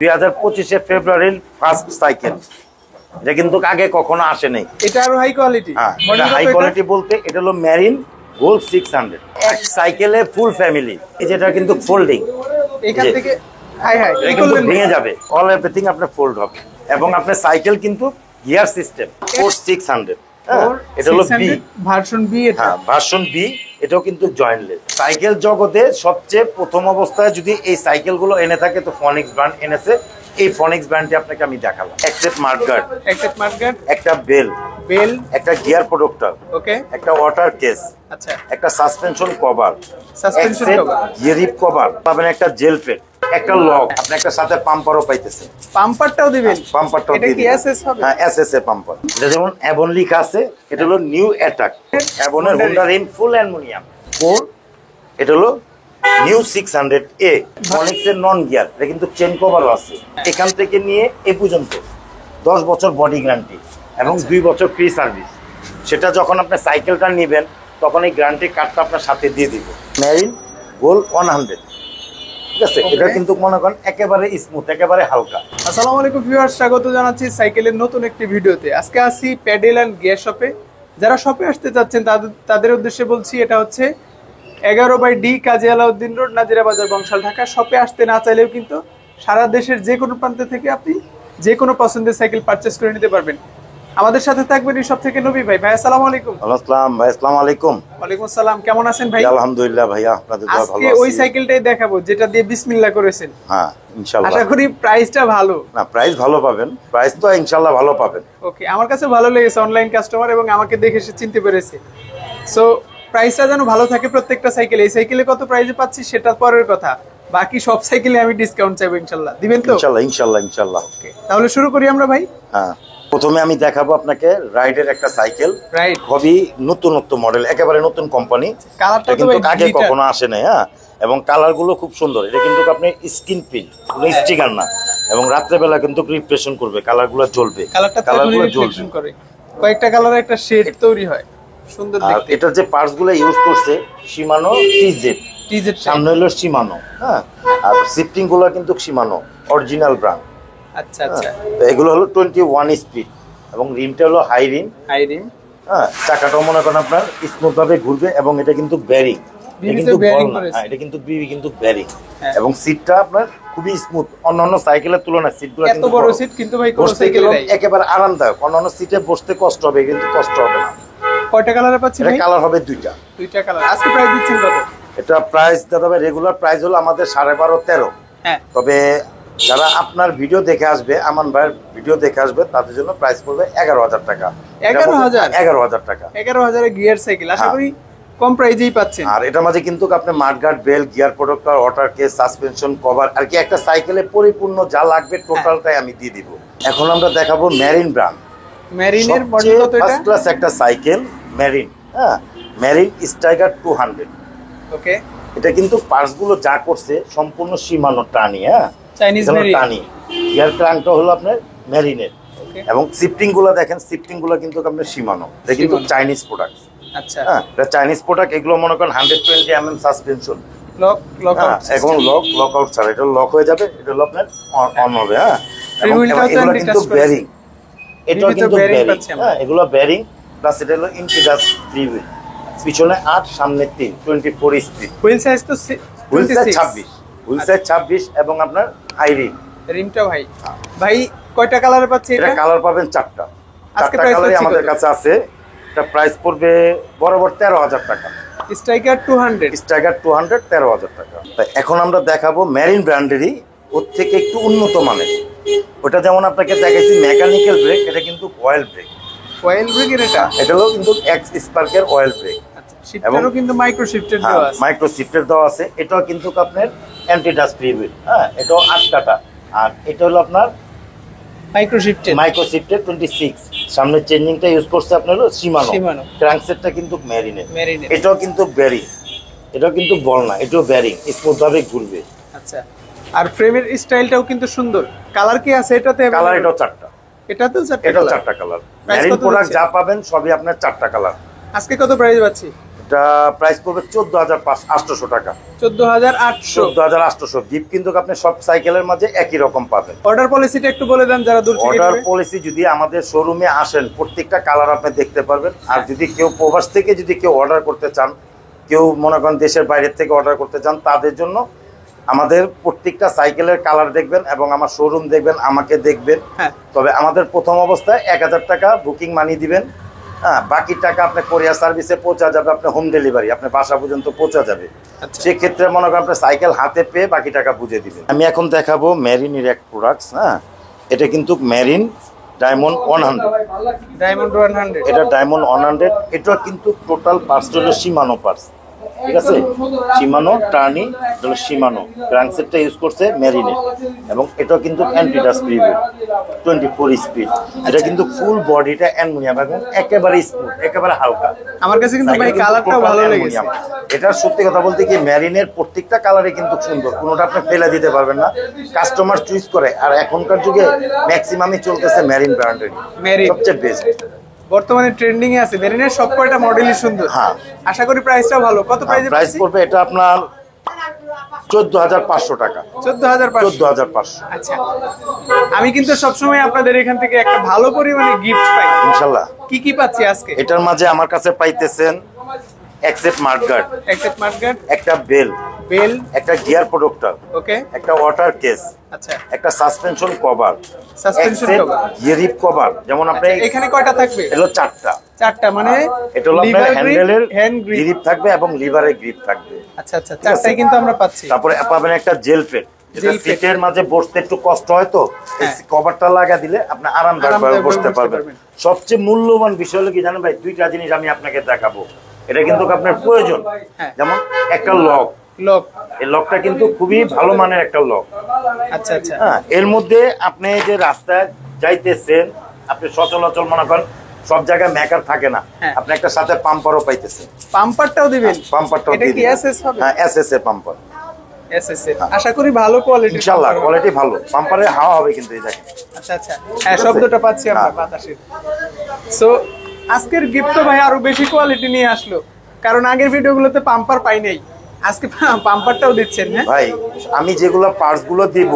2025 ফেব্রুয়ারির first cycle. এটা কিন্তু আগে কখনো আসে নাই। এটা আরো হাই কোয়ালিটি। হ্যাঁ, এটা হাই কোয়ালিটি বলতে এটা হলো মেরিন গোল্ড 600। এক সাইকেলে ফুল ফ্যামিলি। এই যেটা কিন্তু ফোল্ডিং। এখান থেকে এটা কিন্তু ভেঙে যাবে। অল এভরিথিং আপনার ফোল্ড হবে এবং আপনার সাইকেল কিন্তু গিয়ার সিস্টেম 4600। এটা হলো বি ভার্সন বি। এটা হ্যাঁ, ভার্সন বি। এটাও কিন্তু জয়েন্টলেস। সাইকেল জগতে সবচেয়ে প্রথম অবস্থায় যদি এই সাইকেলগুলো এনে থাকে তো ফনিক্স ব্র্যান্ড এনেছে। এই ফনিক্স ব্র্যান্ডটি আপনাকে আমি দেখালাম। এক্সেপ্ট মার্কগার্ড, একটা বেল, একটা গিয়ার প্রোটেক্টর, ওকে, একটা ওয়াটার কেস, আচ্ছা, একটা সাসপেনশন কভার, গিয়ারিপ কভার পাবেন, একটা জেল প্লেট, একটা লক, আপনি একটা সাথে পাম্পারও পাইতেছেন। পাম্পারটাও দিবেন? পাম্পারটাও এটা কি এসএস হবে? হ্যাঁ, এসএস এ পাম্পার। এটা যেমন অ্যাবন লেখা আছে, এটা হলো নিউ অ্যাটাক। অ্যাবনের হোন্ডা রিম ফুল অ্যালুমিনিয়াম কোর। এটা হলো নিউ 600A ফনিক্স এর নন গিয়ার। এটা কিন্তু চেন কভারও আছে। এখান থেকে নিয়ে এ পর্যন্ত 10 বছর বডি গ্যারান্টি এবং 2 বছর ফ্রি সার্ভিস। সেটা যখন আপনি সাইকেলটা নেবেন তখন এই গ্যারান্টি কার্ডটা আপনার সাথে দিয়ে দিব। মেরিন গোল্ড 100, ঠিক আছে? এটা কিন্তু মনে করেন একেবারে স্মুথ, একেবারে হালকা। আসসালামু আলাইকুম ভিউয়ার্স, স্বাগত জানাচ্ছি সাইকেলের নতুন একটি ভিডিওতে। আজকে আসি প্যাডেল এন্ড গিয়ার শপে। যারা শপে আসতে চাচ্ছেন তাদের উদ্দেশ্যে বলছি, এটা হচ্ছে 11/D কাজী আলাউদ্দিন রোড, নাজিরা বাজার, বংশাল, ঢাকা। শপে আসতে না চাইলেও কিন্তু সারা দেশের যে কোনো প্রান্ত থেকে আপনি যে কোনো পছন্দের সাইকেল পারচেজ করে নিতে পারবেন। আমাদের সাথে থাকবেন এই সব থেকে নবী ভাই। ভাই আসসালামু আলাইকুম। আসসালাম ভাই। আসসালামু আলাইকুম। ওয়ালাইকুম আসসালাম। কেমন আছেন ভাই? আলহামদুলিল্লাহ ভাইয়া, আপনাদের দোয়া ভালো আছে। আজকে ওই সাইকেলটাই দেখাবো যেটা দিয়ে বিসমিল্লাহ করেছেন। হ্যাঁ, ইনশাআল্লাহ। আশা করি প্রাইসটা ভালো। না, প্রাইস ভালো পাবেন। প্রাইস তো ইনশাআল্লাহ ভালো পাবেন। ওকে, আমার কাছে ভালো লেগেছে। অনলাইন কাস্টমার এবং আমাকে দেখে সে চিনতে পেরেছে। সো প্রাইসটা যেন ভালো থাকে প্রত্যেকটা সাইকেল। এই সাইকেলে কত প্রাইসে পাচ্ছি সেটা পরের কথা, বাকি সব সাইকেলে আমি ডিসকাউন্ট চাইবো ইনশাআল্লাহ। দিবেন তো? ইনশাআল্লাহ। ওকে, তাহলে শুরু করি আমরা ভাই। হ্যাঁ, প্রথমে আমি দেখাবো আপনাকে রাইডের একটা সাইকেল। রাইড খুবই নতুনত্ব মডেল, একেবারে নতুন কোম্পানি। কালারটা কিন্তু আগে কখনো আসে নাই। হ্যাঁ, এবং কালার গুলো খুব সুন্দর। এটা কিন্তু আপনি স্কিন প্রিন্ট, কোনো স্টিকার না। এবং রাত্রে বেলা কিন্তু রিফ্রেশন করবে, কালার গুলো জ্বলবে। কালারগুলো রিফ্লেকশন করে। কয়েকটা কালারে একটা শেড তৈরি হয়, সুন্দর দেখতে। এটা যে পার্টস গুলো ইউজ করছে শিমানো টিজেড, সামনে হলো শিমানো। হ্যাঁ, আর শিফটিং গুলো কিন্তু শিমানো অরিজিনাল ব্র্যান্ড। আচ্ছা আচ্ছা। তো এগুলো হলো 21 স্পিড এবং রিমটা হলো হাই রিম। হ্যাঁ, চাকাটাও মনে করেন আপনার স্মুথ ভাবে ঘুরবে এবং এটা কিন্তু ব্যারিং। এটা কিন্তু বিবি কিন্তু ব্যারিং এবং সিটটা আপনার খুবই স্মুথ। অন্যান্য সাইকেলের তুলনায় সিটগুলো কিন্তু বড় সিট, কিন্তু ভাই কোন সাইকেলে নাই একেবারে আরামদায়ক। অন্যান্য সিটে বসতে কষ্ট হবে, কিন্তু কষ্ট হবে না। কয়টা কালারে পাচ্ছি ভাই? এটা কালার হবে দুইটা কালার। আজকে প্রাইস দিচ্ছেন কত? এটা প্রাইস দাদা ভাই রেগুলার প্রাইস হলো আমাদের 12.5-13। হ্যাঁ, তবে যারা আপনার ভিডিও দেখে আসবে, আমান ভাইয়ের ভিডিও দেখে আসবে, তাদের জন্য প্রাইস পড়বে 11,000 টাকা। 11,000 টাকা। 11,000 এ গিয়ার সাইকেল আশা করি কম প্রাইজেই পাচ্ছেন। আর এটার মাঝে কিন্তু আপনি mudguard, bell, gear protector, water case, suspension cover আর কি একটা সাইকেলে পরিপূর্ণ যা লাগবে টোটালটাই আমি দিয়ে দিব। এখন আমরা দেখাবো মেরিন ব্র্যান্ড। মেরিনের মডেল তো এটা ফার্স্ট ক্লাস একটা সাইকেল মেরিন। হ্যাঁ, মেরিন স্ট্রাইকার 200। ওকে, এটা কিন্তু পার্টস গুলো যা করছে সম্পূর্ণ সীমানো টানি। হ্যাঁ, চাইনিজ টানি। গিয়ার ক্রাঙ্কটা হলো আপনার মেরিনের এবং শিফটিং গুলো দেখেন, শিফটিং গুলো কিন্তু আপনার সীমানো। এটা কিন্তু চাইনিজ প্রোডাক্ট। আচ্ছা, হ্যাঁ, এটা চাইনিজ প্রোডাক্ট। এগুলো মনে করেন 120 mm সাসপেনশন। লক আউট, এখন লক আউট ছাড়া এটা লক হয়ে যাবে। এটা হলো আপনার অন হবে। হ্যাঁ, এগুলো কিন্তু বেয়ারিং। এটা কিন্তু বেয়ারিং। হ্যাঁ, এগুলো বেয়ারিং প্লাস এটা হলো ইন্টিগ্রাস ফ্রি হুইল। পিছনে 8, সামনে 3, 24 স্পিড। হুইল সাইজ তো 26। হুইল সাইজ 26 এবং আপনার হাই রিম। রিমটা ভাই কয়টা কালারে পাচ্ছি? এটা কালার পাবেন 4টা। আজকে কালারই আমাদের কাছে আছে। এটা প্রাইস পড়বে বরাবর 13,000 টাকা। স্ট্রাইকার 200 13,000 টাকা। এখন আমরা দেখাবো মেরিন ব্র্যান্ডেরই ওর থেকে একটু উন্নত মানের। ওটা যেমন আপনাকে দেখাইছি মেকানিক্যাল ব্রেক, এটা কিন্তু অয়েল ব্রেক। এটা হলো কিন্তু এক্স স্পার্কের অয়েল ব্রেক। শিফটারও কিন্তু মাইক্রো শিফটের দেওয়া আছে। মাইক্রো শিফটের দেওয়া আছে। এটাও কিন্তু আপনার অ্যান্টি ডাস্ট ফ্রি হুইল। হ্যাঁ, এটাও 8 কাটা। আর এটা হলো আপনার মাইক্রো শিফটের 26। সামনে চেঞ্জিংটা ইউজ করছে আপনার হলো শিমানো। ক্র্যাঙ্কসেটটা কিন্তু মেরিনের। এটাও কিন্তু বেয়ারিং। এটাও কিন্তু বল না, এটাও বেয়ারিং, স্মুথ ভাবে ঘুরবে। আচ্ছা, আর ফ্রেমের স্টাইলটাও কিন্তু সুন্দর। কালার কি আছে এটাতে? কালার এটাও 4টা। এটাতেও 4টা কালার। মেরিন প্রোডাক্ট যা পাবেন সবই আপনার 4টা কালার। আজকে কত প্রাইস পাচ্ছি? এটা প্রাইস পড়বে 14,800 টাকা। 14,800। 14,800 গিফট কিন্তু আপনি সব সাইকেলের মাঝে একই রকম পাবেন। অর্ডার পলিসিটা একটু বলে দেন যারা দূর থেকে অর্ডার পলিসি যদি আমাদের শোরুমে আসেন প্রত্যেকটা কালার আপনি দেখতে পারবেন। আর যদি কেউ প্রবাস থেকে যদি কেউ অর্ডার করতে চান, কেউ মনে করেন দেশের বাইরের থেকে অর্ডার করতে চান, তাদের জন্য আমাদের প্রত্যেকটা সাইকেলের কালার দেখবেন এবং আমার শোরুম দেখবেন, আমাকে দেখবেন। তবে আমাদের প্রথম অবস্থায় 1,000 টাকা বুকিং মানি দিবেন। হ্যাঁ, বাকি টাকা আপনার কোরিয়ার সার্ভিসে পৌঁছা যাবে, আপনার হোম ডেলিভারি আপনার বাসা পর্যন্ত পৌঁছা যাবে। সেক্ষেত্রে মনে করেন আপনার সাইকেল হাতে পেয়ে বাকি টাকা বুঝে দিবেন। আমি এখন দেখাবো মেরিনের এক প্রোডাক্টস। হ্যাঁ, এটা কিন্তু মেরিন ডায়মন্ড 100। ডায়মন্ড 100, এটা ডায়মন্ড 100। এটা কিন্তু টোটাল পার্টস হলো শিমানো পার্টস, ঠিক আছে? শিমানো টার্নি হলো শিমানো ক্র্যাঙ্কসেটটা ইউজ করছে মেরিনে, এবং এটা কিন্তু অ্যান্টিডাস প্রিভিউ 24 স্পিড। এটা কিন্তু ফুল বডিটা অ্যালুমিনিয়াম এবং একেবারে স্মুথ, একেবারে হালকা। আমার কাছে কিন্তু ভাই কালারটাও ভালো লেগেছে। এটা সত্যি কথা বলতে কি মেরিনের প্রত্যেকটা কালারে কিন্তু সুন্দর, কোনোটা আপনি ফেলে দিতে পারবেন না, কাস্টমার চুজ করে। আর এখনকার যুগে ম্যাক্সিমামই চলতেছে মেরিন ব্র্যান্ডের, সবচেয়ে বেস্ট বর্তমানে ট্রেন্ডিং এ আছে। মেরিনের সবকয়টা মডেলই সুন্দর। হ্যাঁ, আশা করি প্রাইসটাও ভালো। কত প্রাইস পড়বে এটা আপনার 14,500 টাকা। 14,500। আচ্ছা, আমি কিন্তু সবসময় আপনাদের এখান থেকে একটা ভালো পরিমাণে গিফট পাই ইনশাআল্লাহ। কি কি পাচ্ছি আজকে? এটার মাঝে আমার কাছে পাইতেছেন এক্সেপ্ট মার্টগার্ড, একটা বেল, একটা গিয়ার প্রোটেক্টর, ওকে, একটা ওয়াটার কেস, আচ্ছা, একটা সাসপেনশন কভার, গ্রিপ কভার। যেমন আপনি এখানে কয়টা থাকবে? এলো চারটা, মানে এটা হলো আপনার হ্যান্ডেলের গ্রিপ থাকবে এবং লিভারের গ্রিপ থাকবে। আচ্ছা আচ্ছা, চারটাই কিন্তু আমরা পাচ্ছি। তারপরে পাবেন একটা জেল প্যাড। এটা সিটের মাঝে বসতে একটু কষ্ট হয়, তো এই কভারটা লাগা দিলে আপনি আরামদায়কভাবে বসতে পারবেন। সবচেয়ে মূল্যবান বিষয় হলো কি জানেন ভাই, দুইটা জিনিস আমি আপনাকে দেখাবো, এটা কিন্তু আপনার প্রয়োজন। যেমন একটা লক, এই লকটা কিন্তু খুবই ভালো মানের একটা লক। আচ্ছা আচ্ছা, হ্যাঁ, এর মধ্যে আপনি যে রাস্তায় যাইতেছেন, আপনি সচলাচল মনে করেন সব জায়গায় মেকার থাকে না, আপনি একটা সাথে পাম্পারও পাইতেছেন। পাম্পারটাও দিবেন? পাম্পারটাও এটা কি এসএস হবে? হ্যাঁ, এসএস এর পাম্পার। এসএস এর আশা করি ভালো কোয়ালিটি, ইনশাআল্লাহ কোয়ালিটি ভালো। পাম্পারে হাওয়া হবে কিন্তু এই দেখেন। আচ্ছা আচ্ছা, হ্যাঁ, শব্দটা পাচ্ছি আমরা বাতাসের। সো আজকের গিফট তো ভাই আরো বেশি কোয়ালিটি নিয়ে আসলো, কারণ আগের ভিডিওগুলোতে পাম্পার পাই নাই, আজকে পাম্পারটাও দিচ্ছেন। হ্যাঁ, ভাই আমি যেগুলো পার্টস গুলো দিব,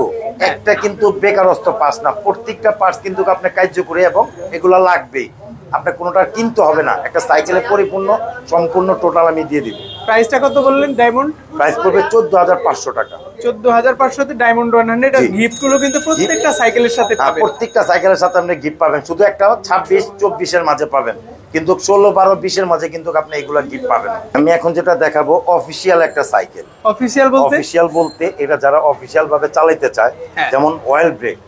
একটা কিন্তু বেকারস্থ পার্টস না, প্রত্যেকটা পার্টস কিন্তু আপনি কার্যকরী এবং এগুলো লাগবেই। আপনি কোনোটা কিনতে হবে না, একটা সাইকেলে পরিপূর্ণ সম্পূর্ণ টোটাল আমি দিয়ে দিব। প্রাইসটা কত বললেন? ডায়মন্ড প্রাইস পড়বে 14,500 টাকা। 14,500 তে ডায়মন্ড 100। আর গিফট গুলো কিন্তু প্রত্যেকটা সাইকেলের সাথে পাবেন, প্রত্যেকটা সাইকেলের সাথে আপনি গিফট পাবেন। শুধু একটা 26-24 এর মাঝে পাবেন, কিন্তু 16-12-20 এর মাঝে কিন্তু আপনি এগুলা গিফট পাবেন। আমি এখন যেটা দেখাবো অফিশিয়াল একটা সাইকেল। অফিশিয়াল বলতে এটা যারা অফিশিয়াল ভাবে চালাতে চায়, যেমন অয়েল ব্রেক,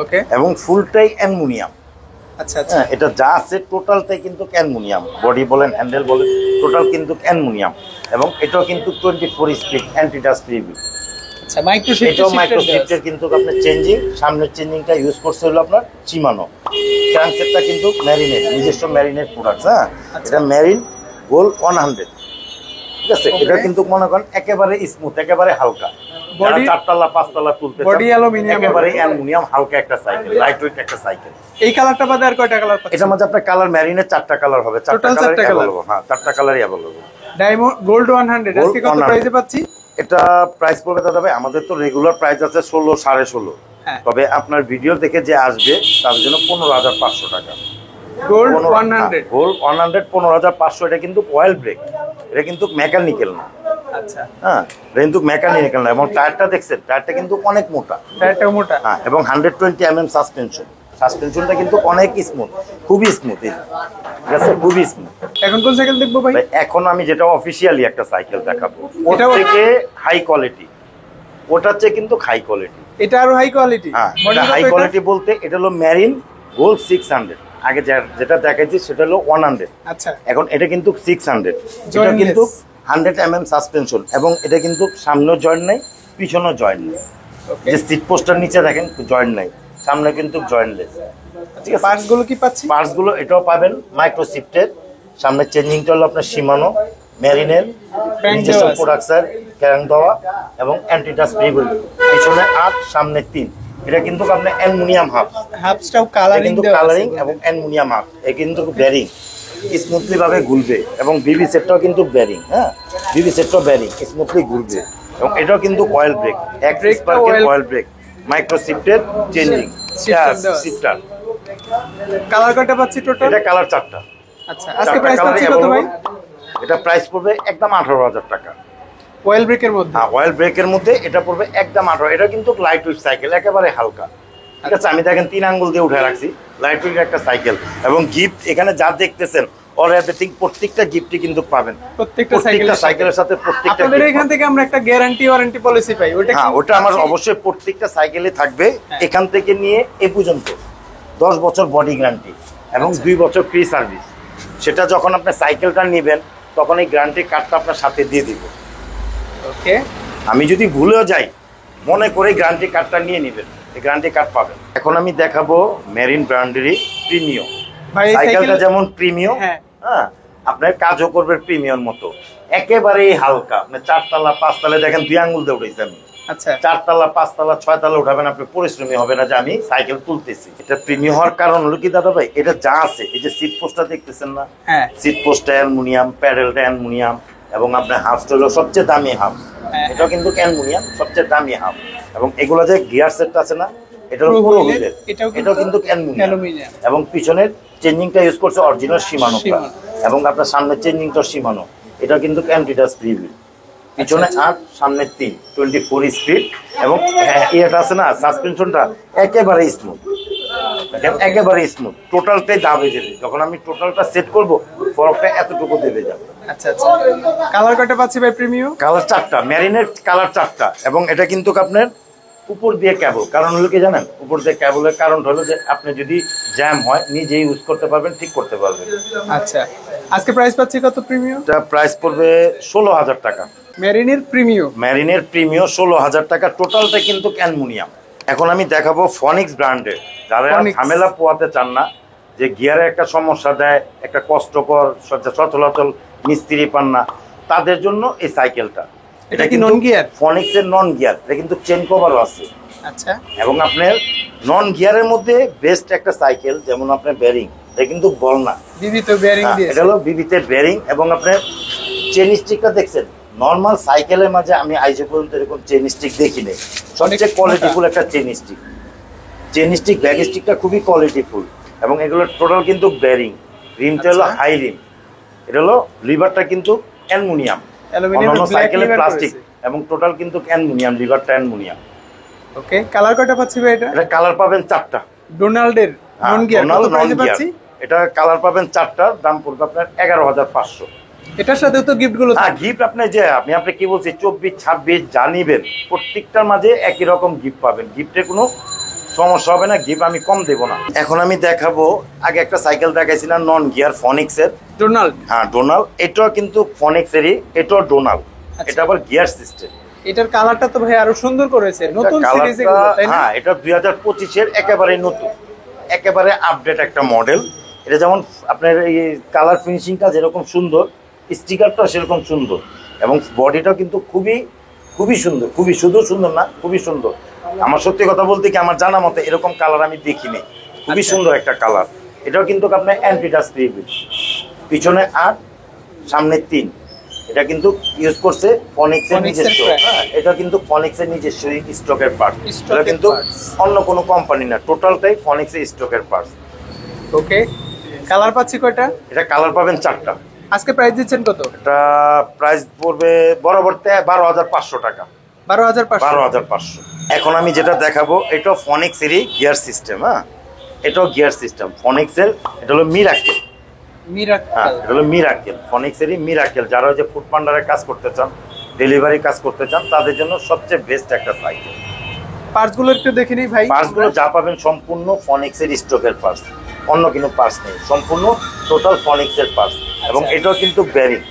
ওকে, এবং ফুলটাই অ্যালুমিনিয়াম। আচ্ছা আচ্ছা, এটা যা আছে টোটালটাই কিন্তু অ্যালুমিনিয়াম, বডি বলেন হ্যান্ডেল বলেন টোটাল কিন্তু অ্যালুমিনিয়াম, এবং এটাও কিন্তু 24 স্পিড অ্যান্টি-ডাস্ট প্রিভিউ। আচ্ছা, মাইক্রোশিফটের কিন্তু আপনার চেঞ্জিং, সামনের চেঞ্জিংটা ইউজ করছে হলো আপনার শিমানো। ক্র্যাঙ্কসেটটা কিন্তু মেরিনের, নিজস্ব মেরিনের প্রোডাক্ট। হ্যাঁ, এটা মেরিন গোল্ড 100, ঠিক আছে? এটা কিন্তু মনে করেন একেবারে স্মুথ, একেবারে হালকা। বডি 4-5 তুলতে বডি অ্যালুমিনিয়াম, একেবারে অ্যালুমিনিয়াম, হালকা একটা সাইকেল, লাইট ওয়েট একটা সাইকেল। এই কালারটা বাদে আর কয়টা কালার পাচ্ছেন? এটার মধ্যে আপনার কালার মেরিনের 4টা কালার হবে, 4টা কালার। হ্যাঁ, 4টা কালারই अवेलेबल। ডায়মন্ড গোল্ড 100 আজকে কত প্রাইসে পাচ্ছি? এটা প্রাইস পড়বে দাদা ভাই, আমাদের তো রেগুলার প্রাইস আছে 16-16.5, তবে আপনার ভিডিও দেখে যে আসবে তার জন্য 15,500 টাকা। Gold 100, gold 100 15,500। এটা কিন্তু অয়েল ব্রেক, এটা কিন্তু মেকানিক্যাল না। আচ্ছা, হ্যাঁ, এটা কিন্তু মেকানিক্যাল না। এবং টায়ারটা দেখছেন, টায়ারটা কিন্তু অনেক মোটা, হ্যাঁ, এবং 120 mm সাসপেনশনটা কিন্তু অনেক স্মুথ, খুবই স্মুথ, ঠিক আছে, খুবই স্মুথ। এখন কোন সাইকেল দেখবো ভাই? এখন আমি যেটা অফিশিয়ালি একটা সাইকেল দেখাবো, ওটা থেকে হাই কোয়ালিটি, ওটার চেয়ে কিন্তু হাই কোয়ালিটি। এটা আরো হাই কোয়ালিটি? হ্যাঁ, এটা হাই কোয়ালিটি বলতে এটা হলো মেরিন গোল্ড 600। আগে যেটা দেখাইছি সেটা হলো 100। আচ্ছা, এখন এটা কিন্তু 600। এটা কিন্তু 100 mm সাসপেনশন, এবং এটা কিন্তু সামনেও জয়েন্ট নাই, পিছনেও জয়েন্ট নেই। যে সিট পোস্টার নিচে দেখেন জয়েন্ট নাই, সামনে কিন্তু জয়েন্টলেস। ঠিক আছে, পার্টস গুলো কি পাচ্ছি? পার্টস গুলো এটাও পাবেন মাইক্রোশিফটের। সামনে চেঞ্জিংটা হলো আপনার শিমানো মেরিনের নিজস্ব প্রোডাকশন, ক্যারাং দেওয়া এবং অ্যান্টি-ডাস্ট প্রিভিউ। পিছনে 8, সামনে 3। এটা কিন্তু আপনার অ্যালুমিনিয়াম হাফসটাও কালারিং এবং অ্যালুমিনিয়াম হাফ। এটা কিন্তু বেরিং স্মুথলি ভাবে ঘুরবে এবং বিবি সেটটাও কিন্তু ব্যারিং, হ্যাঁ বিবি সেটটাও ব্যারিং স্মুথলি ঘুরবে এবং এটাও কিন্তু অয়েল ব্রেক, এক স্পার্কের অয়েল ব্রেক, মাইক্রো শিফটের চেঞ্জিং শিফটার। কালার কয়টা পাচ্ছি টোটাল? এটা কালার 4টা। আচ্ছা, আজকে প্রাইস পাচ্ছি কত ভাই? এটা প্রাইস পড়বে একদম 18,000 টাকা। অয়েল ব্রেকের মধ্যে? হ্যাঁ, অয়েল ব্রেকের মধ্যে এটা পড়বে একদম 18। এটা কিন্তু লাইট ওয়েট সাইকেল, একেবারে হালকা, ঠিক আছে। আমি দেখেন 3 আঙ্গুল দিয়ে উঠে রাখছি, লাইট ওয়েট একটা সাইকেল। এবং গিফট এখানে যা দেখতেছেন অল এভরিথিং, প্রত্যেকটা গিফটই কিন্তু পাবেন প্রত্যেকটা সাইকেলের সাথে। প্রত্যেকটা আপনাদের এখান থেকে আমরা একটা গ্যারান্টি ওয়ারেন্টি পলিসি পাই, ওটা কি? হ্যাঁ, ওটা আমার অবশ্যই প্রত্যেকটা সাইকেলে থাকবে। এখান থেকে নিয়ে এ পর্যন্ত 10 বছর বডি গ্যারান্টি এবং 2 বছর ফ্রি সার্ভিস। সেটা যখন আপনি সাইকেলটা নেবেন তখন এই গ্যারান্টি কার্ডটা আপনার সাথে দিয়ে দিব। ওকে, আমি যদি ভুলেও যাই মনে করে গ্যারান্টি কার্ডটা নিয়ে নেবেন, এই গ্যারান্টি কার্ড পাবেন। এখন আমি দেখাবো মেরিন ব্র্যান্ডেরই প্রিমিয়াম সাইকেলটা। যেমন প্রিমিয়াম, হ্যাঁ আপনার কাজও করবে প্রিমিয়াম মতো, একেবারেই হালকা। আপনি 4 তলা 5 তলায় দেখেন 2 আঙ্গুল দিয়ে উঠেছি আমি। আচ্ছা, 4 তলা 5 তলা 6 তলা উঠাবেন, আপনি পরিশ্রমী হবে না যে আমি সাইকেল তুলতেছি। এটা প্রিমিয়াম হওয়ার কারণ হলো কি দাদা ভাই, এটা যা আছে, এই যে সিট পোস্টটা দেখতেছেন না, হ্যাঁ সিট পোস্টটা অ্যালুমিনিয়াম, প্যাডেলটা অ্যালুমিনিয়াম এবং আপনার হাফটা হলো সবচেয়ে দামি হাফ, এটাও কিন্তু অ্যালুমিনিয়াম, সবচেয়ে দামি হাফ। এবং এগুলো যে গিয়ার সেটটা আছে না, এটা হলো পুরো হুইলের, এটাও কিন্তু অ্যালুমিনিয়াম। এবং পিছনের চেঞ্জিংটা ইউজ করছে অরিজিনাল শিমানো, এবং আপনার সামনের চেঞ্জিংটা শিমানো। এটা কিন্তু অ্যান্টিটাচ ফ্রি হুইল, পিছনে 8 সামনে 3, 24 স্পিড। এবং এটা আছে না সাসপেনশনটা একেবারে স্মুথ, একেবারে স্মুথ। টোটালটাই দাবে যাবে, যখন আমি টোটালটা সেট করব ফরকটা এতটুকু দেবে যাবে। আচ্ছা আচ্ছা, কালার কয়টা পাচ্ছি ভাই প্রিমিয়াম? কালার 4টা, মেরিনের কালার 4টা। এবং এটা কিন্তু আপনার উপর দিয়ে কেবল, কারণ হলো কি জানেন, উপর দিয়ে কেবলের কারণ হলো যে আপনি যদি জ্যাম হয় নিজেই ইউজ করতে পারবেন, ঠিক করতে পারবেন। আচ্ছা, আজকে প্রাইস পাচ্ছি কত প্রিমিয়াম? এটা প্রাইস পড়বে 16,000 টাকা। মেরিনের প্রিমিয়াম? মেরিনের প্রিমিয়াম 16,000 টাকা। টোটালটা কিন্তু অ্যালুমিনিয়াম। এখন আমি দেখাবো ফনিক্স ব্র্যান্ডের, যারা ঝামেলা পোয়াতে চান না, যে গিয়ারে একটা সমস্যা দেয়, একটা কষ্টকর চলাচল মিস্ত্রি পান না, তাদের জন্য এই সাইকেলটা। এটা কি নন গিয়ার? ফনিক্সের নন গিয়ার, এটা কিন্তু চেন কভারও আছে। আচ্ছা, এবং আপনার নন গিয়ারের মধ্যে বেস্ট একটা সাইকেল, যেমন আপনার বেয়ারিং, এটা কিন্তু বল না, বিবিতে বেয়ারিং দিয়েছে। এটা হলো বিবিতে বেয়ারিং। এবং আপনার চেন স্টিকটা দেখছেন, নর্মাল সাইকেলের মাঝে আমি আইজে পর্যন্ত এরকম চেন স্টিক দেখি নাই। সবচেয়ে কোয়ালিটিফুল একটা চেন স্টিক, ব্যাগ স্টিকটা খুবই কোয়ালিটিফুল। এবং এগুলো টোটাল কিন্তু বেয়ারিং, রিমটা হলো হাই রিম, এটা হলো লিভারটা কিন্তু অ্যালুমিনিয়াম, অন্যান্য সাইকেলে প্লাস্টিক, এবং টোটাল কিন্তু অ্যালুমিনিয়াম, লিভারটা অ্যালুমিনিয়াম। ওকে, কালার কয়টা পাচ্ছি ভাই? এটা কালার পাবেন 4টা। ডোনাল্ডের নন গিয়ার কত প্রাইসে পাচ্ছি? এটা কালার পাবেন 4টা, দাম পড়বে আপনার 11,500। এটার সাথে তো গিফট গুলো? হ্যাঁ, গিফট আপনি যে আপনি কি বলছি 24, 26 জানিবেন, প্রত্যেকটার মাঝে একই রকম গিফট পাবেন, গিফটে কোনো সমস্যা হবে না, গিফট আমি কম দেব না। এখন আমি দেখাবো, আগে একটা সাইকেল দেখাইছিলাম নন গিয়ার ফনিক্সের, ডোনাল্ড। হ্যাঁ ডোনাল্ড, এটাও কিন্তু ফনিক্সেরই, এটাও ডোনাল্ড, এটা আবার গিয়ার সিস্টেম। এটার কালারটা তো ভাই আরো সুন্দর করেছে, নতুন সিরিজ এগুলো, তাই না? হ্যাঁ, এটা 2025 এর একেবারে নতুন, একেবারে আপডেট একটা মডেল। এটা যেমন আপনার এই কালার ফিনিশিংটা যেরকম সুন্দর, স্টিকারটা সেরকম সুন্দর, এবং বডিটাও কিন্তু খুবই খুবই সুন্দর, খুবই শুধু সুন্দর না, খুবই সুন্দর। আমার সত্যি কথা বলতে কি, আমার জানা মতে এরকম কালার আমি দেখিনি, খুবই সুন্দর একটা কালার। এটাও কিন্তু আপনার অ্যান্টিটাচ ফ্রি হুইল, পিছনে 8 সামনে 3। এটা কিন্তু ইউজ করছে ফনিক্সের নিজস্ব, হ্যাঁ এটা কিন্তু ফনিক্সের নিজস্ব স্টকের পার্ট, এটা কিন্তু অন্য কোনো কোম্পানি না, টোটালটাই ফনিক্সের স্টকের পার্ট। ওকে, কালার পাচ্ছি কয়টা? এটা কালার পাবেন 4টা। আজকে প্রাইস দিচ্ছেন কত? এটা প্রাইস পড়বে বরাবর 12,500 টাকা। 12,500। এখন আমি যেটা দেখাবো, এটা ফনিক্সেরই গিয়ার সিস্টেম। হ্যাঁ, এটাও গিয়ার সিস্টেম ফনিক্সের, এটা হলো মিরাকেল। হ্যাঁ, এটা হলো মিরাকেল, ফনিক্সেরই মিরাকেল। যারা ওই যে ফুড পান্ডারের কাজ করতে চান, ডেলিভারি কাজ করতে চান, তাদের জন্য সবচেয়ে বেস্ট একটা সাইকেল। পার্টসগুলো একটু দেখে নিই ভাই। পার্টসগুলো যা পাবেন সম্পূর্ণ ফনিক্সের স্টকের পার্টস, অন্য কোনো পার্টস নেই, সম্পূর্ণ টোটাল ফনিক্সের পার্টস। এবং এটাও কিন্তু বেয়ারিং,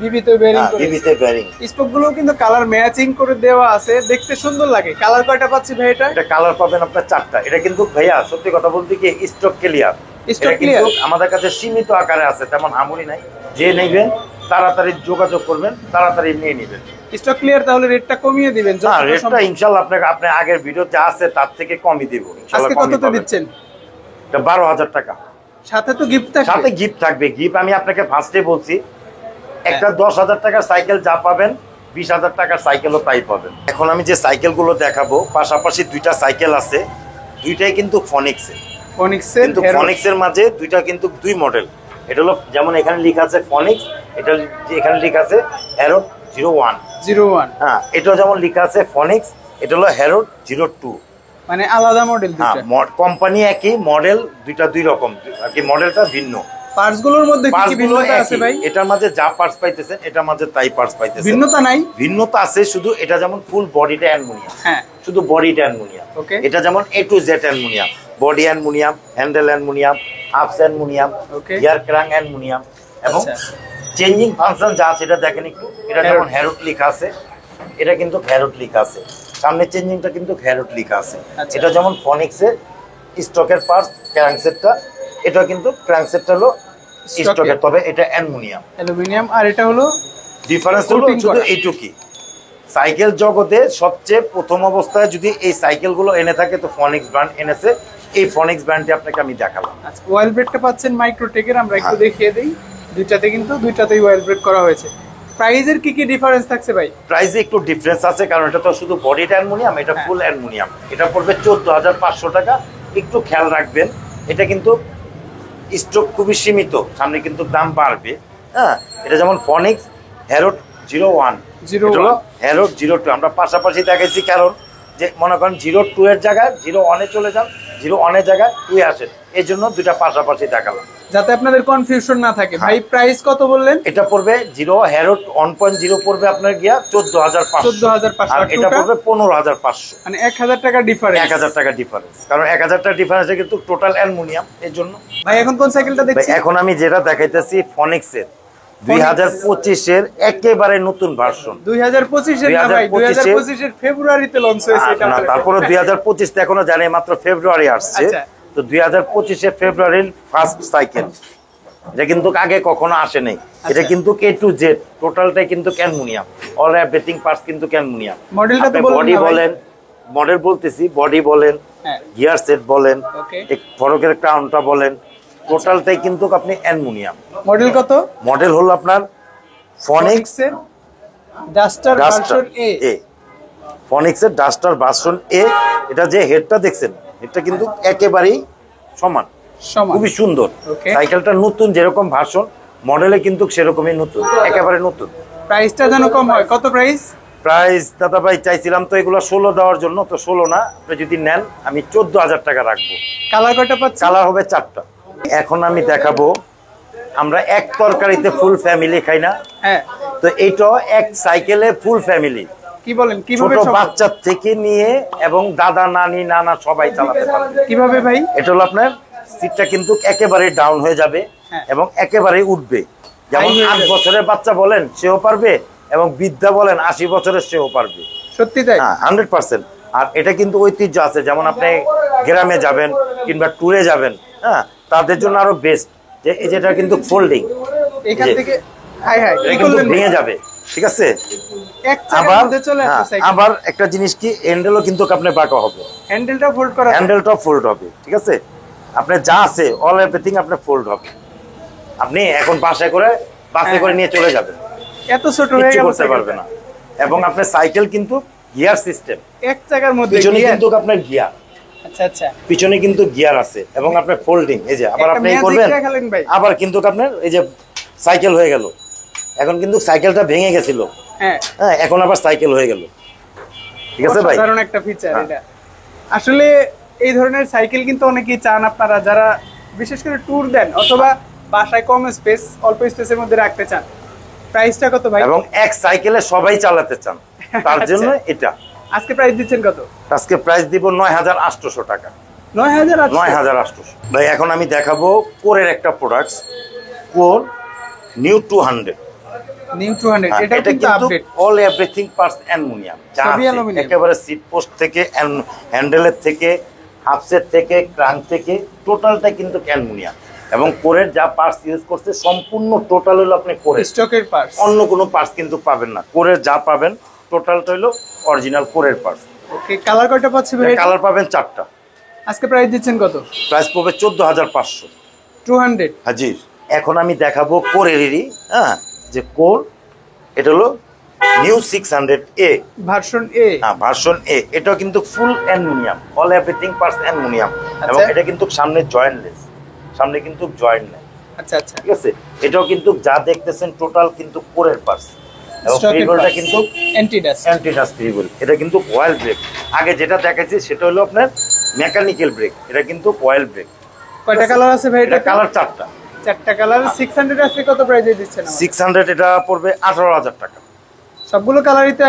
বিবিতে বেয়ারিং, বিবিতে বেয়ারিং। স্পোকগুলো কিন্তু কালার ম্যাচিং করে দেওয়া আছে, দেখতে সুন্দর লাগে। কালার কয়টা পাচ্ছি ভাই? এটা কালার পাবেন আপনার 4টা। এটা কিন্তু ভাইয়া সত্যি কথা বলতে কি স্টক ক্লিয়ার, স্টক ক্লিয়ার আমাদের কাছে সীমিত আকারে আছে, তেমন আমরি নাই। যে নেবেন তাড়াতাড়ি যোগাযোগ করবেন, তাড়াতাড়ি নিয়ে নেবেন। স্টক ক্লিয়ার, তাহলে রেটটা কমিয়ে দিবেন? হ্যাঁ, রেটটা ইনশাআল্লাহ আপনি আগের ভিডিও যা আছে তার থেকে কমই দেব ইনশাআল্লাহ। আজকে কততে দিচ্ছেন? এটা 12,000 টাকা। সাথে তো গিফট থাকবে। সাথে গিফট থাকবে। গিফট আমি আপনাকে ফার্স্টে বলছি, একটা 10,000 টাকার সাইকেল যা পাবেন 20,000 টাকার সাইকেলও তাই পাবেন। এখন আমি যে সাইকেলগুলো দেখাবো, পাশাপাশি দুইটা সাইকেল আছে, দুইটাই কিন্তু ফনিক্সের। কিন্তু ফনিক্সের মাঝে দুইটা কিন্তু দুই মডেল। এটা হলো যেমন এখানে লেখা আছে ফনিক্স, এটা এখানে লেখা আছে হ্যারোড 01। হ্যাঁ, এটা যেমন লেখা আছে ফনিক্স, এটা হলো হ্যারোড 02। মানে আলাদা মডেল দুটো। হ্যাঁ, কোম্পানি একই, মডেল দুইটা দুই রকম, আর কি মডেলটা ভিন্ন। পার্টসগুলোর মধ্যে কি কি ভিন্নতা আছে ভাই? এটার মাঝে যা পার্টস পাইতেছেন এটার মাঝে তাই পার্টস পাইতেছেন। ভিন্নতা নাই? ভিন্নতা আছে, শুধু এটা যেমন ফুল বডিটা অ্যালুমিনিয়াম। হ্যাঁ, শুধু বডিটা অ্যালুমিনিয়াম। এটা যেমন A to Z aluminium, body aluminium, handle aluminium, আপস অ্যালুমিনিয়াম, গিয়ার ক্রাঙ্ক অ্যালুমিনিয়াম, এবং চেঞ্জিং ফাংশন যা আছে এটা দেখেন একটু। এটা যেমন হ্যারোড লেখা আছে, এটা কিন্তু হ্যারোড লেখা আছে, সামনে চেঞ্জিংটা কিন্তু হ্যারোড লেখা আছে। এটা যেমন ফনিক্সের স্টকের পার্টস ক্র্যাঙ্কসেটটা, এটা কিন্তু ক্র্যাঙ্কসেটটা হলো স্টকের, তবে এটা অ্যালুমিনিয়াম। আর এটা হলো ডিফারেন্স হলো শুধু এইটুকুই। সাইকেল জগতে সবচেয়ে প্রথম অবস্থায় যদি এই সাইকেলগুলো এনে থাকে তো ফনিক্স ব্র্যান্ড এনেছে। এই ফনিক্স ব্র্যান্ডটি আপনাকে আমি দেখালাম। আচ্ছা, অয়েল ব্রেকটা পাচ্ছেন মাইক্রোটেকের, আমরা একটু দেখিয়ে দেই। দুইটাতেই অয়েল ব্রেক করা হয়েছে। প্রাইসের কি কি ডিফারেন্স থাকছে ভাই? প্রাইসে একটু ডিফারেন্স আছে, কারণ এটা তো শুধু বডিটা অ্যালুমিনিয়াম, এটা ফুল অ্যালুমিনিয়াম। এটা পড়বে 14,500 টাকা। একটু খেয়াল রাখবেন, এটা কিন্তু স্টক খুবই সীমিত, সামনে কিন্তু দাম বাড়বে। হ্যাঁ, এটা যেমন ফনিক্স হ্যারোড 01, হলো হ্যারোড 02। আমরা পাশাপাশি দেখাইছি, কারণ যে মনে করেন 02 এর জায়গায় 01-এ চলে যান, 01-এর জায়গায় 2 আসেন, এই জন্য দুইটা পাশাপাশি দেখালাম যাতে আপনাদের কনফিউশন না থাকে। ভাই প্রাইস কত বললেন? এটা পড়বে 0 হ্যারোড 1.0 পড়বে আপনার গিয়া 14,500, আর এটা পড়বে 15,500। মানে 1,000 টাকা ডিফারেন্স। 1,000 টাকা ডিফারেন্স, কারণ 1,000 টাকা ডিফারেন্স কিন্তু টোটাল অ্যালুমিনিয়াম, এর জন্য। ভাই এখন কোন সাইকেলটা দেখছি? এখন আমি যেটা দেখাইতেছি ফনিক্সের 2025-এর একেবারে নতুন ভার্সন। 2025-এর না ভাই, 2025-এর ফেব্রুয়ারিতে লঞ্চ হয়েছে এটা। না, তারপরে 2025 তে এখনো জানি মাত্র ফেব্রুয়ারি আসছে। তো 2025-এর ফেব্রুয়ারির ফার্স্ট সাইকেল, এটা কিন্তু আগে কখনো আসে নাই। এটা কিন্তু A to Z টোটালটাই কিন্তু অ্যালুমিনিয়াম, অল এভরিথিং পার্টস কিন্তু অ্যালুমিনিয়াম। মডেলটা তো বডি বলেন, মডেল বলতেছি, বডি বলেন, গিয়ার সেট বলেন, ফরকের ক্রাউনটা বলেন, টোটালটাই কিন্তু আপনি অ্যালুমিনিয়াম। মডেল কত? মডেল হলো আপনার ফনিক্সের ডাস্টার ভার্সন A। ফনিক্সের ডাস্টার ভার্সন A। এটা যে হেডটা দেখছেন, এটা কিন্তু একেবারেই সমান, খুবই সুন্দর। সাইকেলটা নতুন, যেরকম ভার্সন মডেলে কিন্তু সেরকমই নতুন, একেবারে নতুন। প্রাইসটা যেন কম হয়। কত প্রাইস? প্রাইস দাদা ভাই চাইছিলাম তো এগুলো 16 দেওয়ার জন্য, তো 16 না, আপনি যদি নেন আমি 14,000 টাকা রাখবো। কালার কয়টা পাচ্ছেন? কালার হবে 4টা। এখন আমি দেখাবো, আমরা এক তরকারিতে ফুল ফ্যামিলি খাই না? হ্যাঁ, তো এইটা এক সাইকেলে ফুল ফ্যামিলি। কি বলেন? কিভাবে? ছোট বাচ্চা থেকে নিয়ে এবং দাদা, নানি, নানা সবাই চালাতে পারবে। কিভাবে ভাই? এটা হলো আপনার সিটটা কিন্তু একেবারে ডাউন হয়ে যাবে এবং একেবারে উঠবে। যেমন 8 বছরের বাচ্চা বলেন সেও পারবে, এবং বৃদ্ধা বলেন 80 বছরের সেও পারবে। সত্যি তাই? হ্যাঁ, 100%। আর এটা কিন্তু ঐতিহ্য আছে, যেমন আপনি গ্রামে যাবেন কিংবা ট্যুরে যাবেন, হ্যাঁ, তাদের জন্য আরো বেস্ট। যে যেটা কিন্তু ফোল্ডিং, এখান থেকে ভেঙে যাবে, ঠিক আছে? আবার একটা জিনিস কি, হ্যান্ডেলও কিন্তু আপনার বাঁকা হবে, হ্যান্ডেলটাও ফোল্ড হবে, ঠিক আছে? আপনার যা আছে অল এভরিথিং আপনার ফোল্ড হবে। আপনি এখন বাসে করে নিয়ে চলে যাবেন, এত ছোট হয়ে গেল করতে পারবে না। এবং আপনার সাইকেল কিন্তু গিয়ার সিস্টেম, এক জায়গার মধ্যে পিছনে কিন্তু আপনার গিয়ার, আচ্ছা আচ্ছা, পিছনে কিন্তু গিয়ার আছে এবং আপনার ফোল্ডিং। এই যে আবার আপনি করবেন, আবার কিন্তু আপনার এই যে সাইকেল হয়ে গেল। এখন কিন্তু সাইকেলটা ভেঙে গেছিল, হ্যাঁ, এখন আবার সাইকেল হয়ে গেল, ঠিক আছে ভাই? সাধারণ একটা ফিচার এটা। আসলে এই ধরনের সাইকেল কিন্তু অনেকেই চান, আপনারা যারা বিশেষ করে ট্যুর দেন অথবা বাসায় কম স্পেস, অল্প স্পেসের মধ্যে রাখতে চান। প্রাইসটা কত ভাই? এবং এক সাইকেলে সবাই চালাতে চান, তার জন্য এটা। আজকে প্রাইস দিচ্ছেন কত? আজকে প্রাইস দিব 9,800 টাকা। 9,800 ভাই। এখন আমি দেখাবো কোরের একটা প্রোডাক্ট, কোর নিউ 200। নিউ 200 এটা কিন্তু update, all everything parts aluminium, একেবারে সিট পোস্ট থেকে, হ্যান্ডেলের থেকে, হাফসেট থেকে, ক্রাঙ্ক থেকে, টোটালটা কিন্তু অ্যালুমিনিয়াম। এবং কোরের যা পার্টস ইউজ করছে সম্পূর্ণ টোটাল হলো আপনি কোরের স্টকের পার্টস, অন্য কোনো পার্টস কিন্তু পাবেন না। কোরের যা পাবেন টোটালটা হলো অরিজিনাল কোরের পার্টস। ওকে, কালার কয়টা পাচ্ছেন ভাই? কালার পাবেন 4টা। আজকে প্রাইস দিচ্ছেন কত? প্রাইস পড়বে 14,500। 200 হাজির। এখন আমি দেখাবো কোরেরই, হ্যাঁ, যে কোর এটা হলো নিউ 600A ভার্সন এ। হ্যাঁ, ভার্সন এ। এটাও কিন্তু full aluminium, all everything parts aluminium, এবং এটা কিন্তু সামনে জয়েন্টলেস, সামনে কিন্তু জয়েন্ট নেই। আচ্ছা আচ্ছা, ঠিক আছে, এটাও কিন্তু যা দেখতেছেন টোটাল কিন্তু কোরের পার্টস, এবং ফ্রিবলটা কিন্তু অ্যান্টি ডাস্ট। অ্যান্টি ডাস্ট ফ্রিবল। এটা কিন্তু অয়েল ব্রেক। আগে যেটা দেখাচ্ছি সেটা হলো আপনার মেকানিক্যাল ব্রেক, এটা কিন্তু অয়েল ব্রেক। কয়টা কালার আছে ভাই? এটা কালার চারটা। চারটা কালার। 600 আছে, কত প্রাইসে দিচ্ছেন? 600 এটা পড়বে 18,000 টাকা। সবগুলো কালারই তো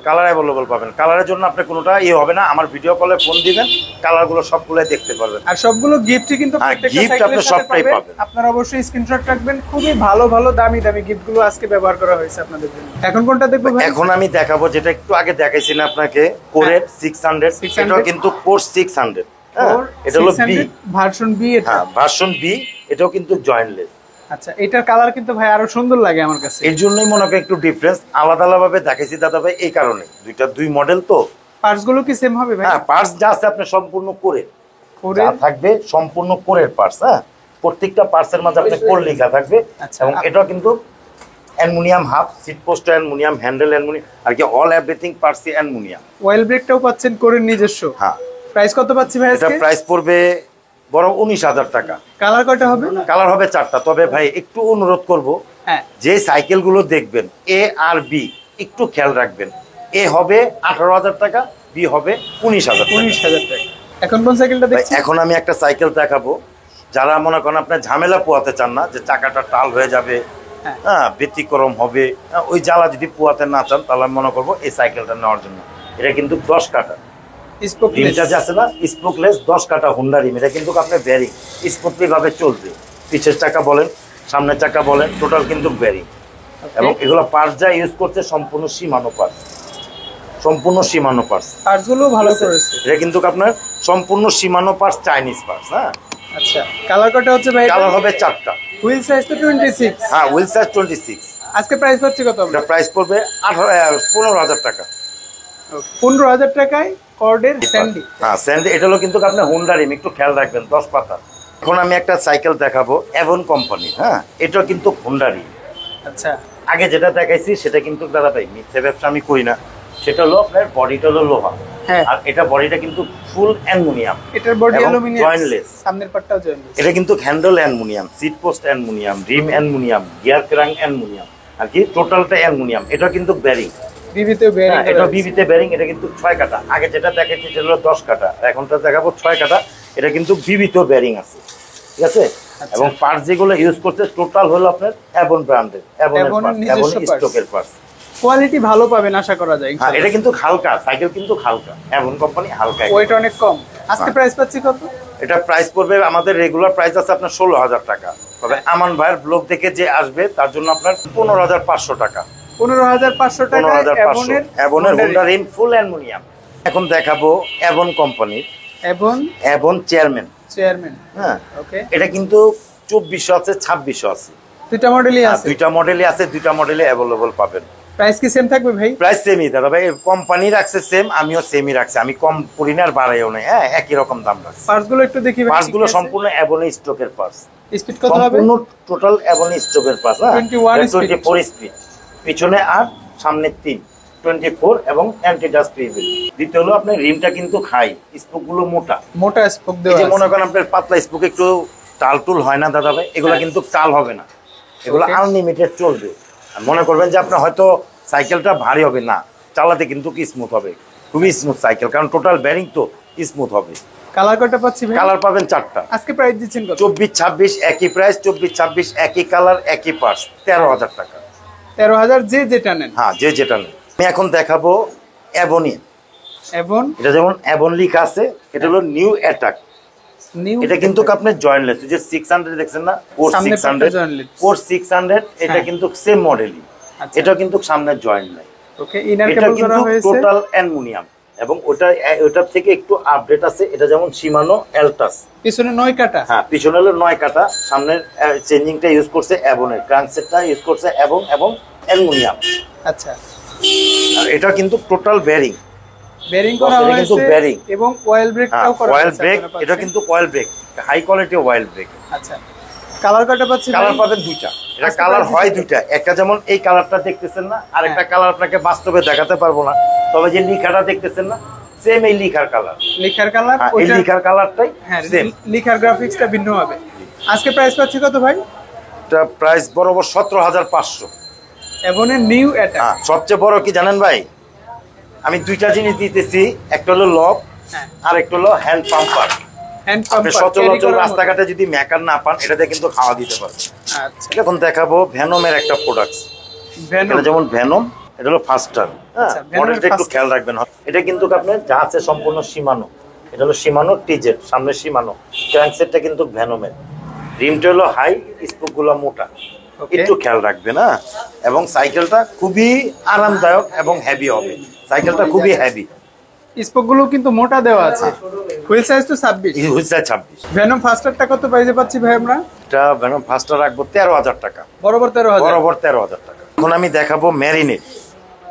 কালার অ্যাভেলেবল পাবেন। কালারের জন্য আপনি কোনোটা হবে না, আমার ভিডিও কলে ফোন দিবেন, কালারগুলো সবগুলোই দেখতে পারবেন। আর সবগুলো গিফটই কিন্তু প্রত্যেকটা gift আপনি সাইকেলের সাথে সবটাই পাবেন। পাবেন। আপনারা অবশ্যই স্ক্রিনশট রাখবেন। খুবই ভালো ভালো দামি দামি গিফটগুলো আজকে ব্যবহার করা হয়েছে আপনাদের জন্য। এখন কোনটা দেখবো ভাই? এখন আমি দেখাবো যেটা একটু আগে দেখাইছি না আপনাকে, কোরের 600। এটা কিন্তু কোর 600, হ্যাঁ, এটা হলো বি ভার্সন বি। এটা হ্যাঁ, ভার্সন বি। এটাও কিন্তু জয়েন্টলেস। আচ্ছা, এটার কালার কিন্তু ভাই আরো সুন্দর লাগে আমার কাছে। এর জন্যই মনে করেন একটু ডিফারেন্স, আলাদা ভাবে দেখাইছি দাদা ভাই, এই কারণে দুই মডেল তো। পার্টস গুলো কি সেম হবে ভাই? হ্যাঁ, পার্টস যা আছে আপনি সম্পূর্ণ করে কোরের থাকবে, সম্পূর্ণ কোরের পার্টস। হ্যাঁ, প্রত্যেকটা পার্টসের মাঝে আপনি কোর লেখা থাকবে। আচ্ছা, এবং এটাও কিন্তু aluminium, half seat post aluminium, handle aluminium, আর কি all everything parts aluminium. Oil ব্রেকটাও পাচ্ছেন কোরের নিজস্ব। হ্যাঁ, প্রাইস কত পাচ্ছি ভাই এটা আজকে? প্রাইস পড়বে বড় 19,000 টাকা। কালার কয়টা হবে? কালার হবে চারটা। তবে ভাই একটু অনুরোধ করব, হ্যাঁ, যে সাইকেলগুলো দেখবেন এ আর বি একটু খেয়াল রাখবেন। এ হবে 18,000 টাকা, বি হবে 19,000 টাকা। 19,000 টাকা। এখন কোন সাইকেলটা দেখছি? এখন আমি একটা সাইকেল দেখাবো, যারা মনে করেন আপনার ঝামেলা পোয়াতে চান না, যে চাকাটা টাল হয়ে যাবে, হ্যাঁ। হ্যাঁ, ব্যতিক্রম হবে, ওই জ্বালা যদি পোয়াতে না চান, তাহলে আমি মনে করবো এই সাইকেলটা নেওয়ার জন্য। এটা কিন্তু 10 কাটা রিমটা যে আছে না, স্পোকলেস 10 কাটা হুন্ডা রিম। এটা কিন্তু আপনার ব্যারিং স্মুথলি ভাবে চলবে। পিছের চাকা বলেন, সামনের চাকা বলেন, টোটাল কিন্তু ব্যারিং। এবং এগুলো পার্টস যা ইউজ করছে সম্পূর্ণ সীমানো পার্টস, সম্পূর্ণ সীমানো পার্টস। পার্টস গুলো ভালো করেছে। এটা কিন্তু আপনার সম্পূর্ণ সীমানো পার্টস, চাইনিজ পার্টস। হ্যাঁ, আচ্ছা, কালার কয়টা হচ্ছে ভাই? কালার হবে চারটা। হুইল সাইজ তো 26। হ্যাঁ, হুইল সাইজ 26। আজকে প্রাইস পাচ্ছি কত আমরা? এটা প্রাইস পড়বে 15,000 টাকা। 15,000 টাকায় কর্ডের স্যান্ডি। হ্যাঁ, স্যান্ডি। এটা হলো কিন্তু আপনার হুন্ডা রিম, একটু খেয়াল রাখবেন, 10 পাতা। এখন আমি একটা সাইকেল দেখাবো অ্যাভন কোম্পানি। হ্যাঁ, এটা কিন্তু হুন্ডা রিম। আচ্ছা, আগে যেটা দেখাইছি সেটা কিন্তু দাদা ভাই মিথ্যে ব্যবসা আমি করি না। সেটা হলো আপনার বডিটা হলো লোহা, হ্যাঁ, আর এটা বডিটা কিন্তু ফুল অ্যালুমিনিয়াম। এটার বডি এবং অ্যালুমিনিয়াম, jointless। সামনের পার্টটাও জয়েন্টলেস। এটা কিন্তু handle aluminium, seat post aluminium, rim aluminium, gear crank aluminium, আর কি টোটালটা অ্যালুমিনিয়াম। এটা কিন্তু ব্যারিং, বিবিতেও বেয়ারিং। এটা বিবিতে ব্যারিং। এটা কিন্তু 6 কাটা। আগে যেটা দেখাচ্ছি সেটা হলো 10 কাটা, এখনটা দেখাবো 6 কাটা। এটা কিন্তু বিবিতেও ব্যারিং আছে, ঠিক আছে। এবং পার্টস যেগুলো ইউজ করতে টোটাল হলো আপনার অ্যাভন ব্র্যান্ডের, অ্যাভন স্টকের পার্টস। কোয়ালিটি ভালো পাবেন আশা করা যায়। হ্যাঁ, এটা কিন্তু হালকা সাইকেল, কিন্তু হালকা, অ্যাভন কোম্পানি হালকা, ওয়েট অনেক কম। আজকে প্রাইস পাচ্ছি কত? এটা প্রাইস পড়বে, আমাদের রেগুলার প্রাইস আছে আপনার 16,000 টাকা। তবে আমান ভাইয়ের ব্লগ থেকে যে আসবে তার জন্য আপনার 15,500 টাকা। 15,500 টাকা 15,500 অ্যাভনের হুন্ডা রিম ফুল অ্যালুমিনিয়াম। এখন দেখাবো অ্যাভন কোম্পানির অ্যাভন চেয়ারম্যান। হ্যাঁ, ওকে। এটা কিন্তু 2400 আছে, 2600 আছে, দুইটা মডেলই আছে। দুইটা মডেলই আছে, দুইটা মডেলে অ্যাভেলেবল পাবেন। প্রাইস কি সেম থাকবে ভাই? প্রাইস সেমই দাদা ভাই, কোম্পানি রাখছে সেম, আমিও সেমই রাখছি। আমি কম করি না আর বাড়াইও না, হ্যাঁ, একই রকম দাম রাখছি। পার্টস গুলো একটু দেখি ভাই। পার্টস গুলো সম্পূর্ণ অ্যাভনের স্টকের পার্টস। স্পিড কত হবে? সম্পূর্ণ টোটাল অ্যাভনের স্টকের পার্টস। 24 স্পিড, পিছনে 8, সামনে 3, 24 এবং অ্যান্টি ডাস্ট ফ্রিবল। দ্বিতীয় হলো আপনার রিমটা কিন্তু খাই, স্পোক গুলো মোটা স্পোক দেওয়া আছে। আছে। মনে করেন আপনার পাতলা স্পোক একটু টাল টুল হয় না দাদা ভাই, এগুলো কিন্তু টাল হবে না, এগুলো আনলিমিটেড চলবে। আর মনে করবেন যে আপনার হয়তো সাইকেলটা ভারী হবে, না, চালাতে কিন্তু কি স্মুথ হবে, খুবই স্মুথ সাইকেল, কারণ টোটাল ব্যারিং তো স্মুথ হবে। কালার কয়টা পাচ্ছি ভাই? কালার পাবেন 4টা। আজকে প্রাইস দিচ্ছেন কত? 24-26 একই প্রাইস, 24-26 একই কালার, একই পার্টস, 13,000 টাকা। 13,000 যে যেটা নেন। হ্যাঁ, যে যেটা নেন। আমি এখন দেখাবো অ্যাভনি। এটা যেমন অ্যাভন লিখা আছে, এটা হলো নিউ অ্যাটাক। এটা কিন্তু আপনার জয়েন্টলেস, যে 600 দেখছেন না, কোর 600, এটা কিন্তু সেম মডেলই। এটা কিন্তু সামনে জয়েন্ট নাই। ওকে, ইনার এটা কেবল করা কিন্তু হয়েছে টোটাল অ্যালুমিনিয়াম, এবং ওটার থেকে একটু আপডেট আছে। এটা যেমন শিমানো অ্যালটাস, পিছনে 9 কাটা। হ্যাঁ, পিছনে হলো 9 কাটা, সামনের চেঞ্জিংটা ইউজ করছে অ্যাভনের, ক্রাঙ্কসেটটা ইউজ করছে এবং অ্যালুমিনিয়াম। আচ্ছা, আর এটা কিন্তু টোটাল ব্যারিং, বেরিং করা এটা কিন্তু হয়েছে বেরিং এবং অয়েল ব্রেকটাও করা অয়েল হয়েছে ব্রেক, আপনারা পাচ্ছেন। এটা কিন্তু oil brake, high quality oil brake. আচ্ছা, কালার কয়টা পাচ্ছি? কালার পাবেন দুইটা, এটা আজকে কালার price হয় দিচ্ছেন? দুইটা, একটা যেমন এই কালারটা দেখতেছেন না, আরেকটা কালার আপনাকে বাস্তবে দেখাতে পারবো না, তবে যে লিখাটা দেখতেছেন না সেম এই লিখার কালার, লিখার কালার এই ওইটা, লিখার কালারটাই হ্যাঁ সেম। লিখার গ্রাফিক্সটা ভিন্ন হবে। আজকে প্রাইস পাচ্ছি কত ভাই? এটা প্রাইস বরাবর 17,500। এভনের নিউ অ্যাটাক। হ্যাঁ, সবচেয়ে বড় কি জানেন ভাই, আমি দুইটা জিনিস দিতেছি, একটা হলো লক হ্যাঁ, আর একটা হলো হ্যান্ড পাম্পার। হ্যান্ড আপনি পাম্পার সচরাচর রাস্তাঘাটে যদি মেকার না পান, এটাতে কিন্তু খাওয়া দিতে পারবেন। আচ্ছা, এখন দেখাবো ভ্যানমের একটা প্রোডাক্ট, ভেনম। এটা যেমন ভ্যানম, এটা হলো ফাস্টার। হ্যাঁ, আচ্ছা, ভ্যানমের মডেলটা একটু ফাস্টার। খেয়াল রাখবেন। এটা কিন্তু আপনার যা আছে সম্পূর্ণ সীমানো, এটা হলো সীমানো টিজেট, সামনে সীমানো, ক্র্যাঙ্কসেটটা কিন্তু ভ্যানমের, রিমটা হলো হাই, স্পোকগুলো মোটা, Okay. একটু খেয়াল রাখবেন। হ্যাঁ, এবং সাইকেলটা খুবই আরামদায়ক এবং হেভি হবে, সাইকেলটা খুবই হেভি। স্পোকগুলো কিন্তু মোটা দেওয়া আছে। হুইল সাইজ তো 26। এই হচ্ছে 26। ভেনম ফাস্টারটা কত প্রাইসে পাচ্ছি ভাই আমরা? এটা ভ্যানম ফাস্টার রাখবো 13,000 টাকা, বরাবর 13,000। বরাবর 13,000 টাকা। এখন আমি দেখাবো marinate,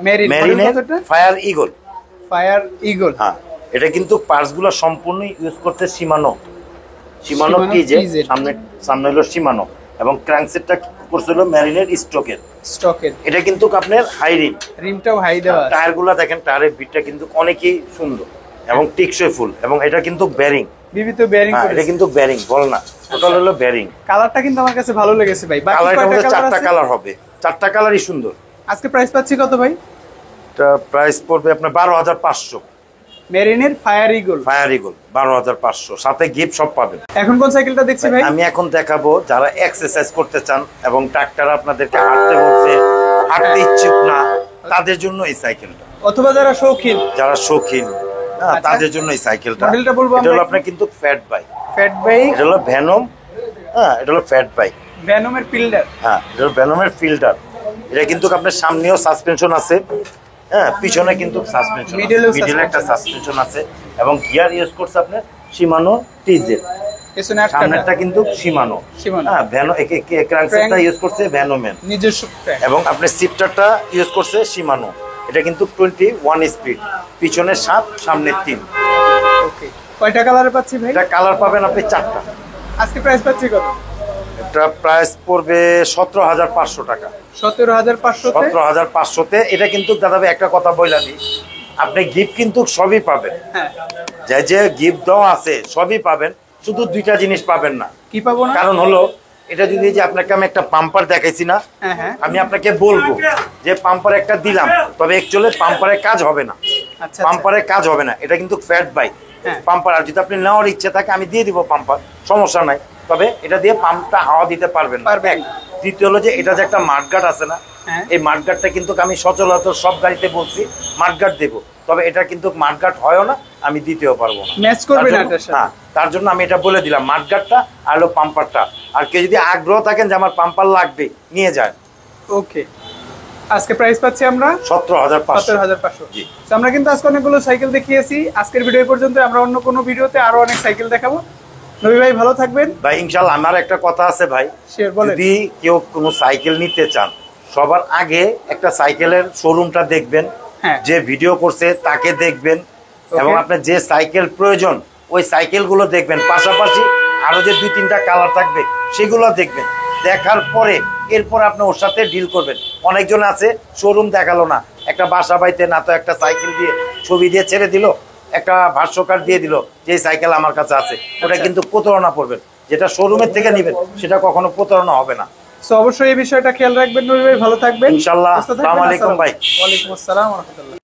marine marinate fire eagle. Fire eagle. হ্যাঁ, এটা কিন্তু পার্টসগুলো সম্পূর্ণ ইউজ করতে সীমানো, সীমানো Shimano টিজে, TZ সামনে সামনে হলো সীমানো, এবং ক্র্যাঙ্কসেটটা করছিল ম্যারিনেট স্টকের। স্টকের। এটা কিন্তু আপনার হাই রিম, রিমটাও হাই দেওয়া আছে। টায়ারগুলো দেখেন, টায়ারের বিটটা কিন্তু অনেকই সুন্দর এবং টেকসই ফুল, এবং এটা কিন্তু বেরিং। বিবিধ বেয়ারিং হ্যাঁ, এটা করেছে। কিন্তু বেরিং, বল না, টোটাল হলো বেরিং। কালারটা কিন্তু আমার কাছে ভালো লেগেছে ভাই। বাকি কালারের কয়টা মধ্যে কালার 4টা আছে? কালার হবে, 4টা কালারই সুন্দর। আজকে প্রাইস পাচ্ছি কত ভাই? এটা প্রাইস পড়বে আপনার 12,500। মেরিনের ফায়ার ইগল। ফায়ার ইগল 12,500, সাথে গিফট সব পাবেন। এখন কোন সাইকেলটা দেখছি ভাই? আমি এখন দেখাবো যারা এক্সারসাইজ করতে চান এবং ডাক্তার আপনাদেরকে হাঁটতে বলছে, হাঁটতে ইচ্ছুক না, তাদের জন্য এই সাইকেলটা। অথবা যারা শৌখিন, যারা শৌখিন, হ্যাঁ, আচ্ছা। তাদের জন্য এই সাইকেলটা। মডেলটা বলবো এটা হলো আমরা আপনার কিন্তু ফ্যাট বাইক, ফ্যাট বাইক। এটা হলো ভ্যানম। হ্যাঁ, এটা হলো ফ্যাট বাইক। ভ্যানমের পিল্ডার। হ্যাঁ, এটা হলো ভ্যানমের ফিল্টার। এটা কিন্তু আপনার সামনেও সাসপেনশন আছে, হ্যাঁ, পিছনে কিন্তু সাসপেনশন, মিডলেও মিডলে একটা suspension সাসপেনশন আছে, এবং গিয়ার ইউজ করছে আপনার শিমানো টিজেড। পেছনে একটা সামনেরটা কিন্তু সীমানো, Shimano। হ্যাঁ, ভ্যানো ক্র্যাঙ্কসেটটা ইউজ করছে ভ্যানোমেন, নিজস্ব crank। এবং আপনি শিফটারটা ইউজ করছে সীমানো। এটা কিন্তু 21 স্পিড, পিছনে 7, সামনে 3। ওকে, কয়টা কালারে পাচ্ছি ভাই? এটা কালার পাবেন আপনি 4টা। আজকে প্রাইস পাচ্ছি কত? এটা প্রাইস পড়বে 17,500 টাকা। 17,500 তে। 17,500-তে। এটা কিন্তু দাদা ভাই একটা কথা বইলা দিই, আপনি গিফট কিন্তু সবই পাবেন, হ্যাঁ, যে যে গিফট দেওয়া আছে সবই পাবেন, শুধু দুইটা জিনিস পাবেন না। কি পাবো না? কারণ হলো, এটা যদি যে আপনাকে আমি একটা পাম্পার দেখাইছি না, হ্যাঁ হ্যাঁ, আমি আপনাকে বলবো যে পাম্পার একটা দিলাম, তবে অ্যাকচুয়ালি পাম্পারের কাজ হবে না, আচ্ছা পাম্পারের কাজ হবে না। এটা কিন্তু ফ্যাট বাইক হ্যাঁ। পাম্পার, আর যদি আপনি নেওয়ার ইচ্ছে থাকে আমি দিয়ে দিব পাম্পার, সমস্যা নাই, তবে এটা দিয়ে পাম্পটা হাওয়া দিতে পারবেন না। পারবেন। দ্বিতীয় হলো যে এটা যে একটা মাঠগার্ড আছে না, হ্যাঁ। এই মাঠগার্ডটা কিন্তু আমি সচরাচর সব গাড়িতে বলছি মাঠগার্ড দেবো, তবে এটা কিন্তু মাঠগার্ড হয়ও না, আমি দিতেও পারবো না। ম্যাচ করবে না তার জন্য- এটার সাথে। হ্যাঁ, তার জন্য আমি এটা বলে দিলাম, মাঠগার্ডটা আর হলো পাম্পারটা। আর কেউ যদি আগ্রহ থাকেন যে আমার পাম্পার লাগবে, নিয়ে যায়। ওকে, আজকে প্রাইস পাচ্ছি আমরা 17,500। 17,500। জি। তো আমরা কিন্তু আজকে অনেকগুলো সাইকেল দেখিয়েছি। আজকের ভিডিও পর্যন্ত, আমরা অন্য কোনো ভিডিওতে আরো অনেক সাইকেল দেখাবো। নবী ভাই ভালো থাকবেন। ভাই ইনশাল্লাহ, আমার একটা কথা আছে ভাই, শেয়ার বলেন। যদি কেউ কোনো সাইকেল নিতে চান, সবার আগে একটা সাইকেলের শোরুমটা দেখবেন, হ্যাঁ। যে ভিডিও করছে তাকে দেখবেন, এবং Okay. আপনার যে সাইকেল প্রয়োজন ওই সাইকেলগুলো দেখবেন, পাশাপাশি আরো যে 2-3টা কালার থাকবে সেগুলো দেখবেন। দেখার পরে এরপর আপনি ওর সাথে ডিল করবেন। অনেকজন আছে শোরুম দেখালো না, একটা বাসা বাড়িতে না তো একটা সাইকেল দিয়ে ছবি দিয়ে ছেড়ে দিল, একটা ভাষ্যকার দিয়ে দিল যে এই সাইকেল আমার কাছে আছে, ওটা আচ্ছা। কিন্তু প্রতারণা করবেন। যেটা শোরুমের থেকে নেবেন সেটা কখনো প্রতারণা হবে না। সো অবশ্যই এই বিষয়টা খেয়াল রাখবেন। নবী ভাই ভালো থাকবেন ইনশাল্লাহ। সুস্থ থাকবেন। আসসালামু আলাইকুম ভাই। ওয়ালাইকুম আসসালাম ওয়া রাহমাতুল্লাহ।